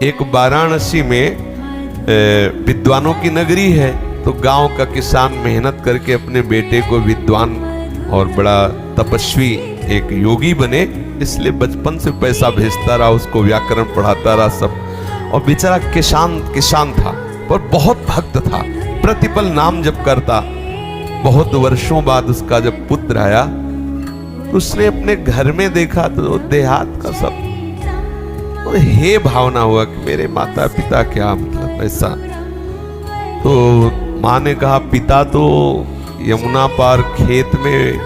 एक वाराणसी में विद्वानों की नगरी है, तो गांव का किसान मेहनत करके अपने बेटे को विद्वान और बड़ा तपस्वी एक योगी बने, इसलिए बचपन से पैसा भेजता रहा, उसको व्याकरण पढ़ाता रहा सब। और बेचारा किसान था पर बहुत भक्त था, प्रतिपल नाम जप करता। बहुत वर्षों बाद उसका जब पुत्र आया तो उसने अपने घर में देखा तो देहात का सब तो हे भावना हुआ कि मेरे माता पिता क्या मतलब ऐसा। तो माँ ने कहा पिता तो यमुना पार खेत में,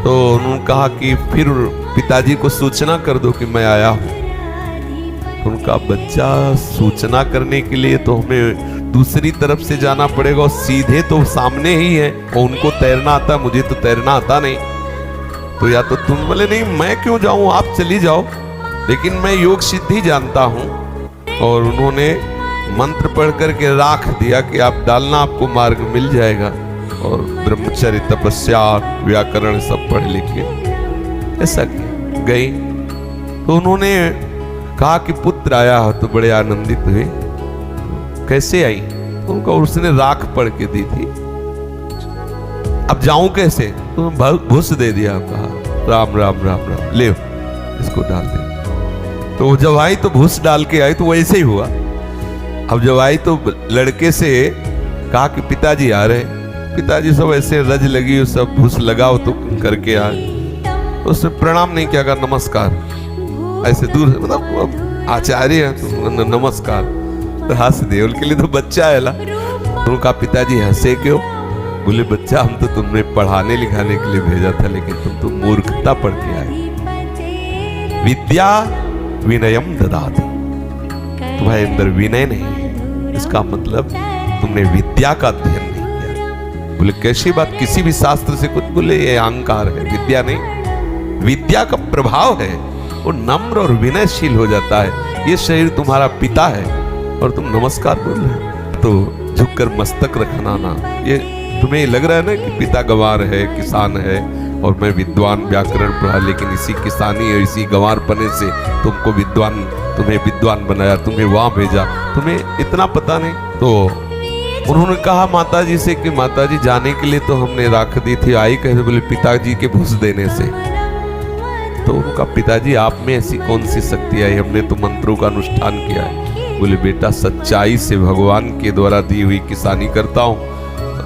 तो उन्होंने कहा कि फिर पिताजी को सूचना कर दो कि मैं आया हूं। उनका बच्चा सूचना करने के लिए तो हमें दूसरी तरफ से जाना पड़ेगा, और सीधे तो सामने ही है, और उनको तैरना आता, मुझे तो तैरना आता नहीं, तो या तो तुम बोले नहीं मैं क्यों जाऊं, आप चली जाओ, लेकिन मैं योग सिद्धि जानता हूं। और उन्होंने मंत्र पढ़ करके राख दिया कि आप डालना, आपको मार्ग मिल जाएगा। और ब्रह्मचर्य तपस्या व्याकरण सब पढ़ लिख के ऐसा गई। तो उन्होंने कहा कि पुत्र आया हो, तो बड़े आनंदित हुए। कैसे आई? तो उनका उसने राख पढ़ के दी थी। अब जाऊं कैसे? तो भूस दे दिया, कहा राम राम राम राम, ले इसको डाल दे। तो जब आई तो भूस डाल के आई, तो वैसे ही हुआ। अब जब आई तो लड़के से कहा कि पिताजी आ रहे। पिताजी सब ऐसे रज लगी, सब भूस लगाओ तो करके आए। तो उसने प्रणाम नहीं किया, कहा नमस्कार, ऐसे दूर, मतलब आचार्य है तो नमस्कार, तो हंस दे। उनके लिए तो बच्चा है ला। उनका पिताजी हंसे क्यों? बोले बच्चा हम तो तुमने पढ़ाने लिखाने के लिए भेजा था, लेकिन तुम तो मूर्खता पढ़ के आए। विद्या विनयम ददाति, तुम्हारे अंदर विनय नहीं है, इसका मतलब तुमने विद्या का अध्ययन नहीं किया। बोले कैसी बात, किसी भी शास्त्र से कुछ? बोले ये अहंकार है, विद्या नहीं। विद्या का प्रभाव है, वो नम्र और विनयशील हो जाता है। ये शरीर तुम्हारा पिता है और तुम नमस्कार बोल रहे हो, तो झुककर मस्तक रखना ना। ये तुम्हें लग रहा है ना कि पिता गंवार है, किसान है, और मैं विद्वान व्याकरण पढ़ा, लेकिन इसी किसानी और इसी गंवारपने से तुमको विद्वान, तुम्हें विद्वान बनाया, तुम्हें वहां भेजा, तुम्हें इतना पता नहीं। तो उन्होंने कहा माताजी से कि माताजी जाने के लिए तो हमने राख दी थी, आई कैसे? बोले पिताजी के भूस देने से। तो उनका पिताजी आप में ऐसी कौन सी शक्ति आई, हमने तो मंत्रों का अनुष्ठान किया है। बोले बेटा सच्चाई से भगवान के द्वारा दी हुई किसानी करता हूँ,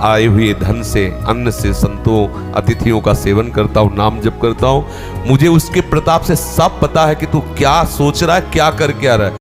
आए हुए धन से, अन्न से, संतों अतिथियों का सेवन करता हूँ, नाम जप करता हूँ। मुझे उसके प्रताप से सब पता है कि तू क्या सोच रहा है, क्या करके आ रहा है।